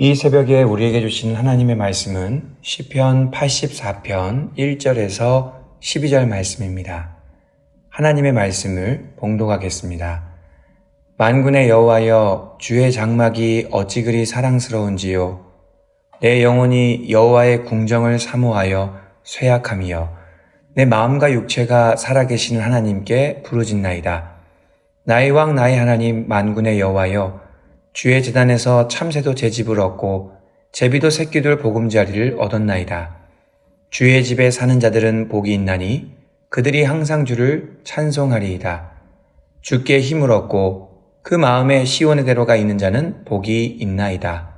이 새벽에 우리에게 주신 하나님의 말씀은 시편 84편 1절에서 12절 말씀입니다. 하나님의 말씀을 봉독하겠습니다. 만군의 여호와여, 주의 장막이 어찌 그리 사랑스러운지요. 내 영혼이 여호와의 궁정을 사모하여 쇠약함이여. 내 마음과 육체가 살아계시는 하나님께 부르짖나이다. 나의 왕 나의 하나님 만군의 여호와여, 주의 제단에서 참새도 제 집을 얻고 제비도 새끼들 보금자리를 얻었나이다. 주의 집에 사는 자들은 복이 있나니 그들이 항상 주를 찬송하리이다. 주께 힘을 얻고 그 마음에 시온의 대로가 있는 자는 복이 있나이다.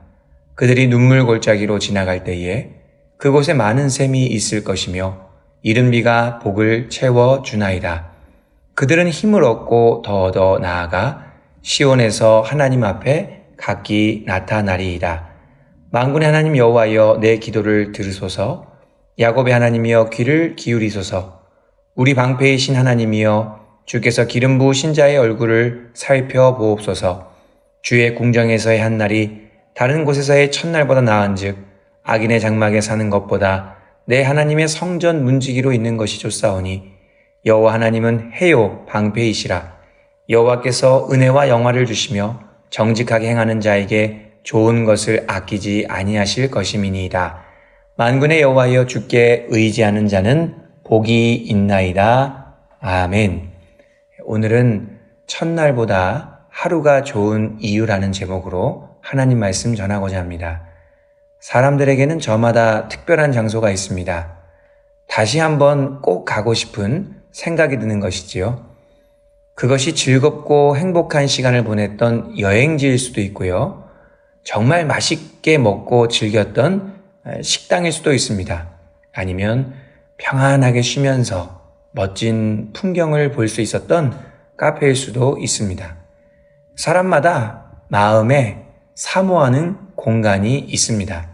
그들이 눈물 골짜기로 지나갈 때에 그곳에 많은 샘이 있을 것이며 이른 비가 복을 채워주나이다. 그들은 힘을 얻고 더 나아가 시온에서 하나님 앞에 각기 나타나리이다. 만군의 하나님 여호와여, 내 기도를 들으소서. 야곱의 하나님이여, 귀를 기울이소서. 우리 방패이신 하나님이여, 주께서 기름 부으신 자의 얼굴을 살펴보옵소서. 주의 궁정에서의 한 날이 다른 곳에서의 첫날보다 나은즉 악인의 장막에 사는 것보다 내 하나님의 성전 문지기로 있는 것이 좋사오니 여호와 하나님은 해요 방패이시라. 여호와께서 은혜와 영화를 주시며 정직하게 행하는 자에게 좋은 것을 아끼지 아니하실 것임이니이다. 만군의 여호와여, 주께 의지하는 자는 복이 있나이다. 아멘. 오늘은 첫날보다 하루가 좋은 이유라는 제목으로 하나님 말씀 전하고자 합니다. 사람들에게는 저마다 특별한 장소가 있습니다. 다시 한번 꼭 가고 싶은 생각이 드는 것이지요. 그것이 즐겁고 행복한 시간을 보냈던 여행지일 수도 있고요. 정말 맛있게 먹고 즐겼던 식당일 수도 있습니다. 아니면 평안하게 쉬면서 멋진 풍경을 볼 수 있었던 카페일 수도 있습니다. 사람마다 마음에 사모하는 공간이 있습니다.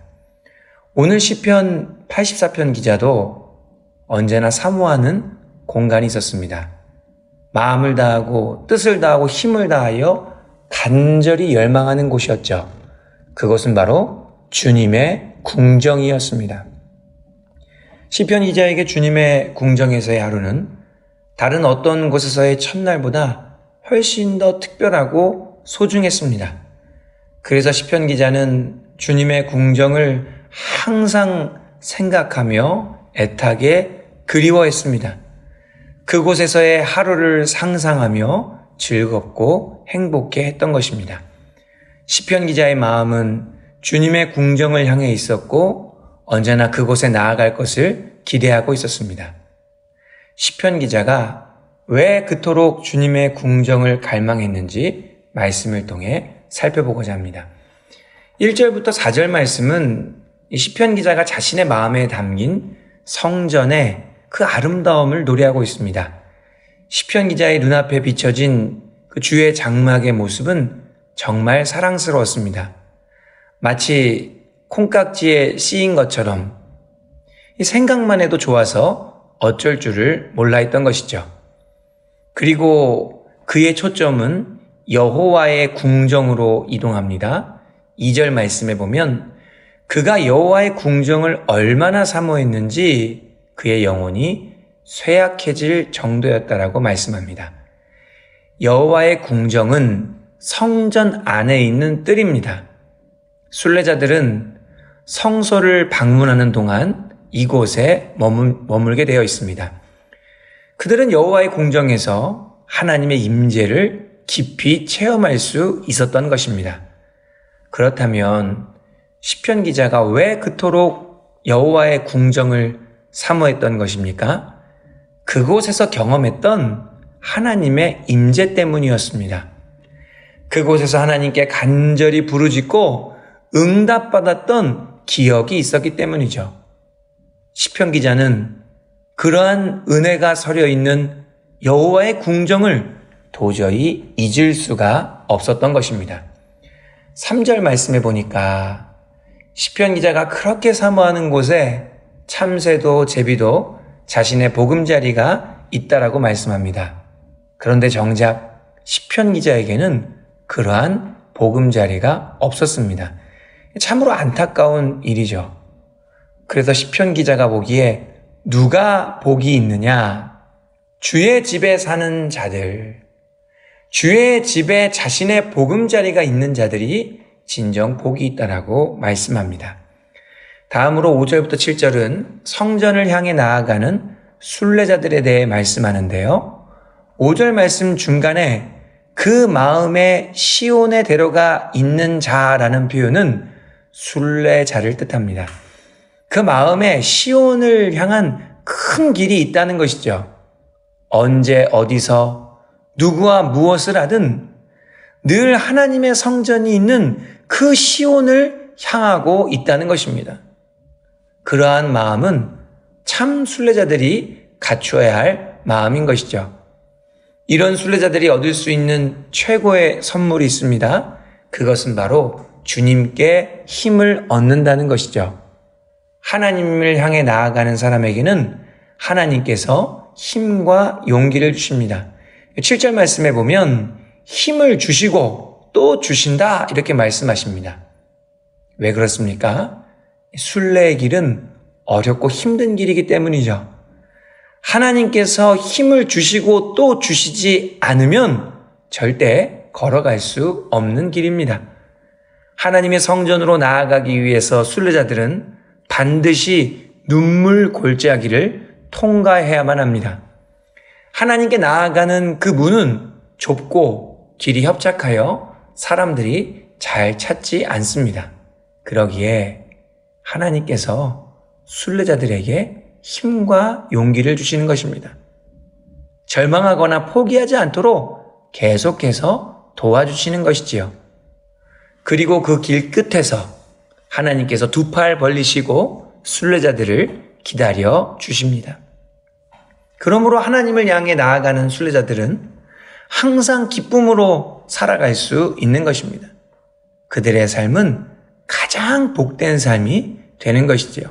오늘 시편 84편 기자도 언제나 사모하는 공간이 있었습니다. 마음을 다하고 뜻을 다하고 힘을 다하여 간절히 열망하는 곳이었죠. 그것은 바로 주님의 궁정이었습니다. 시편 기자에게 주님의 궁정에서의 하루는 다른 어떤 곳에서의 첫날보다 훨씬 더 특별하고 소중했습니다. 그래서 시편 기자는 주님의 궁정을 항상 생각하며 애타게 그리워했습니다. 그곳에서의 하루를 상상하며 즐겁고 행복해 했던 것입니다. 시편 기자의 마음은 주님의 궁정을 향해 있었고 언제나 그곳에 나아갈 것을 기대하고 있었습니다. 시편 기자가 왜 그토록 주님의 궁정을 갈망했는지 말씀을 통해 살펴보고자 합니다. 1절부터 4절 말씀은 시편 기자가 자신의 마음에 담긴 성전의 그 아름다움을 노래하고 있습니다. 시편 기자의 눈앞에 비춰진 그 주의 장막의 모습은 정말 사랑스러웠습니다. 마치 콩깍지에 씌인 것처럼 생각만 해도 좋아서 어쩔 줄을 몰라 했던 것이죠. 그리고 그의 초점은 여호와의 궁정으로 이동합니다. 2절 말씀에 보면 그가 여호와의 궁정을 얼마나 사모했는지 그의 영혼이 쇠약해질 정도였다라고 말씀합니다. 여호와의 궁정은 성전 안에 있는 뜰입니다. 순례자들은 성소를 방문하는 동안 이곳에 머물게 되어 있습니다. 그들은 여호와의 궁정에서 하나님의 임재를 깊이 체험할 수 있었던 것입니다. 그렇다면 시편 기자가 왜 그토록 여호와의 궁정을 사모했던 것입니까? 그곳에서 경험했던 하나님의 임재 때문이었습니다. 그곳에서 하나님께 간절히 부르짖고 응답받았던 기억이 있었기 때문이죠. 시편 기자는 그러한 은혜가 서려 있는 여호와의 궁정을 도저히 잊을 수가 없었던 것입니다. 3절 말씀에 보니까 시편 기자가 그렇게 사모하는 곳에 참새도 제비도 자신의 보금자리가 있다라고 말씀합니다. 그런데 정작 시편 기자에게는 그러한 보금자리가 없었습니다. 참으로 안타까운 일이죠. 그래서 시편 기자가 보기에 누가 복이 있느냐? 주의 집에 사는 자들, 주의 집에 자신의 보금자리가 있는 자들이 진정 복이 있다라고 말씀합니다. 다음으로 5절부터 7절은 성전을 향해 나아가는 순례자들에 대해 말씀하는데요. 5절 말씀 중간에 그 마음에 시온에 데려가 있는 자라는 표현은 순례자를 뜻합니다. 그 마음에 시온을 향한 큰 길이 있다는 것이죠. 언제 어디서 누구와 무엇을 하든 늘 하나님의 성전이 있는 그 시온을 향하고 있다는 것입니다. 그러한 마음은 참 순례자들이 갖추어야 할 마음인 것이죠. 이런 순례자들이 얻을 수 있는 최고의 선물이 있습니다. 그것은 바로 주님께 힘을 얻는다는 것이죠. 하나님을 향해 나아가는 사람에게는 하나님께서 힘과 용기를 주십니다. 7절 말씀에 보면 힘을 주시고 또 주신다 이렇게 말씀하십니다. 왜 그렇습니까? 순례의 길은 어렵고 힘든 길이기 때문이죠. 하나님께서 힘을 주시고 또 주시지 않으면 절대 걸어갈 수 없는 길입니다. 하나님의 성전으로 나아가기 위해서 순례자들은 반드시 눈물 골짜기를 통과해야만 합니다. 하나님께 나아가는 그 문은 좁고 길이 협착하여 사람들이 잘 찾지 않습니다. 그러기에 하나님께서 순례자들에게 힘과 용기를 주시는 것입니다. 절망하거나 포기하지 않도록 계속해서 도와주시는 것이지요. 그리고 그 길 끝에서 하나님께서 두 팔 벌리시고 순례자들을 기다려 주십니다. 그러므로 하나님을 향해 나아가는 순례자들은 항상 기쁨으로 살아갈 수 있는 것입니다. 그들의 삶은 가장 복된 삶이 되는 것이지요.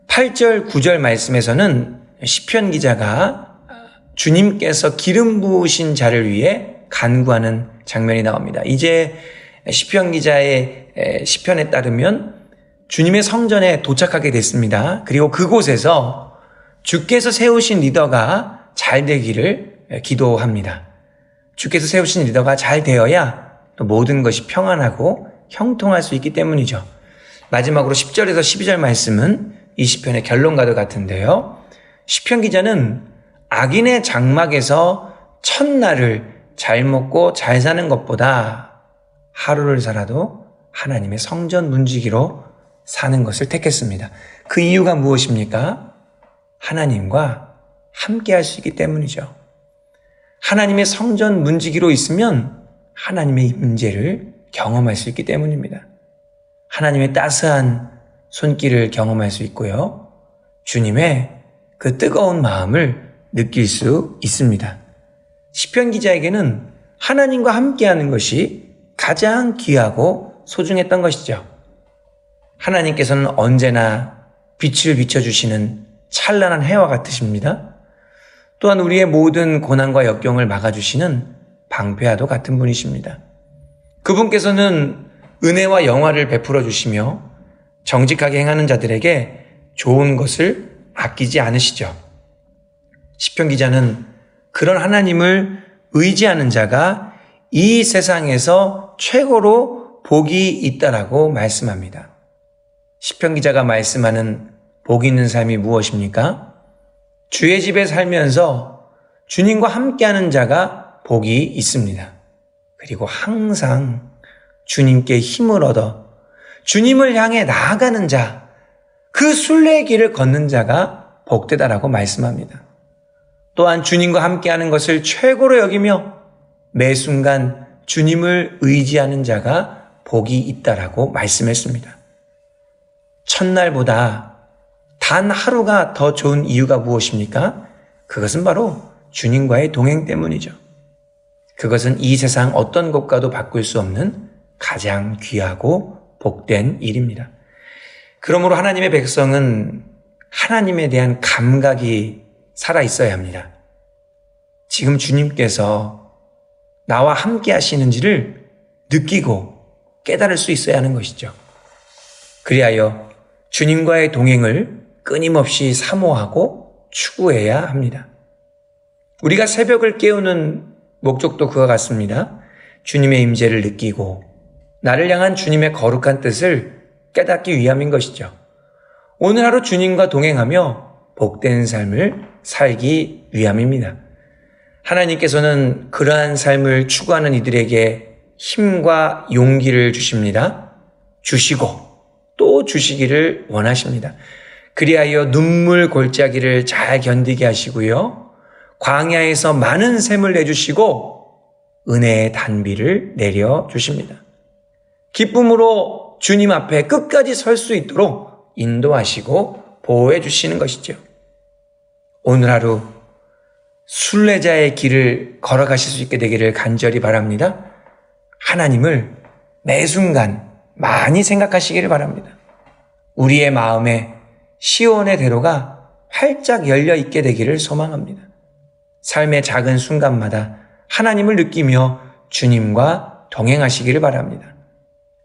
8절, 9절 말씀에서는 시편 기자가 주님께서 기름 부으신 자를 위해 간구하는 장면이 나옵니다. 이제 시편 기자의 시편에 따르면 주님의 성전에 도착하게 됐습니다. 그리고 그곳에서 주께서 세우신 리더가 잘 되기를 기도합니다. 주께서 세우신 리더가 잘 되어야 또 모든 것이 평안하고 형통할 수 있기 때문이죠. 마지막으로 10절에서 12절 말씀은 이 시편의 결론과도 같은데요. 시편 기자는 악인의 장막에서 첫날을 잘 먹고 잘 사는 것보다 하루를 살아도 하나님의 성전 문지기로 사는 것을 택했습니다. 그 이유가 무엇입니까? 하나님과 함께 할 수 있기 때문이죠. 하나님의 성전 문지기로 있으면 하나님의 임재를 경험할 수 있기 때문입니다. 하나님의 따스한 손길을 경험할 수 있고요. 주님의 그 뜨거운 마음을 느낄 수 있습니다. 시편 기자에게는 하나님과 함께하는 것이 가장 귀하고 소중했던 것이죠. 하나님께서는 언제나 빛을 비춰주시는 찬란한 해와 같으십니다. 또한 우리의 모든 고난과 역경을 막아주시는 방패와도 같은 분이십니다. 그분께서는 은혜와 영화를 베풀어 주시며 정직하게 행하는 자들에게 좋은 것을 아끼지 않으시죠. 시편 기자는 그런 하나님을 의지하는 자가 이 세상에서 최고로 복이 있다라고 말씀합니다. 시편 기자가 말씀하는 복 있는 삶이 무엇입니까? 주의 집에 살면서 주님과 함께하는 자가 복이 있습니다. 그리고 항상 주님께 힘을 얻어 주님을 향해 나아가는 자, 그 순례의 길을 걷는 자가 복되다라고 말씀합니다. 또한 주님과 함께하는 것을 최고로 여기며 매 순간 주님을 의지하는 자가 복이 있다라고 말씀했습니다. 첫날보다 단 하루가 더 좋은 이유가 무엇입니까? 그것은 바로 주님과의 동행 때문이죠. 그것은 이 세상 어떤 것과도 바꿀 수 없는 가장 귀하고 복된 일입니다. 그러므로 하나님의 백성은 하나님에 대한 감각이 살아있어야 합니다. 지금 주님께서 나와 함께 하시는지를 느끼고 깨달을 수 있어야 하는 것이죠. 그리하여 주님과의 동행을 끊임없이 사모하고 추구해야 합니다. 우리가 새벽을 깨우는 목적도 그와 같습니다. 주님의 임재를 느끼고 나를 향한 주님의 거룩한 뜻을 깨닫기 위함인 것이죠. 오늘 하루 주님과 동행하며 복된 삶을 살기 위함입니다. 하나님께서는 그러한 삶을 추구하는 이들에게 힘과 용기를 주십니다. 주시고 또 주시기를 원하십니다. 그리하여 눈물 골짜기를 잘 견디게 하시고요. 광야에서 많은 샘을 내주시고 은혜의 단비를 내려주십니다. 기쁨으로 주님 앞에 끝까지 설 수 있도록 인도하시고 보호해 주시는 것이죠. 오늘 하루 순례자의 길을 걸어가실 수 있게 되기를 간절히 바랍니다. 하나님을 매 순간 많이 생각하시기를 바랍니다. 우리의 마음에 시온의 대로가 활짝 열려 있게 되기를 소망합니다. 삶의 작은 순간마다 하나님을 느끼며 주님과 동행하시기를 바랍니다.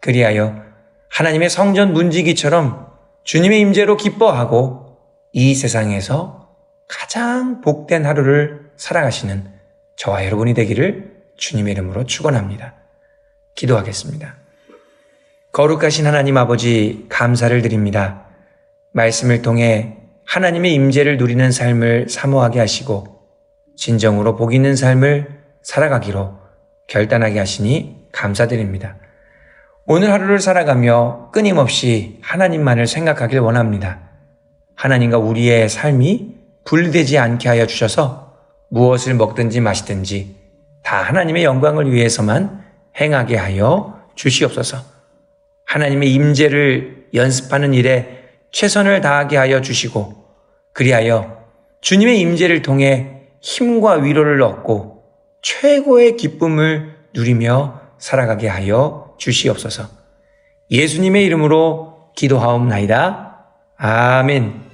그리하여 하나님의 성전 문지기처럼 주님의 임재로 기뻐하고 이 세상에서 가장 복된 하루를 살아가시는 저와 여러분이 되기를 주님의 이름으로 축원합니다. 기도하겠습니다. 거룩하신 하나님 아버지 감사를 드립니다. 말씀을 통해 하나님의 임재를 누리는 삶을 사모하게 하시고 진정으로 복 있는 삶을 살아가기로 결단하게 하시니 감사드립니다. 오늘 하루를 살아가며 끊임없이 하나님만을 생각하길 원합니다. 하나님과 우리의 삶이 분리되지 않게 하여 주셔서 무엇을 먹든지 마시든지 다 하나님의 영광을 위해서만 행하게 하여 주시옵소서. 하나님의 임재를 연습하는 일에 최선을 다하게 하여 주시고 그리하여 주님의 임재를 통해 힘과 위로를 얻고 최고의 기쁨을 누리며 살아가게 하여 주시옵소서. 예수님의 이름으로 기도하옵나이다. 아멘.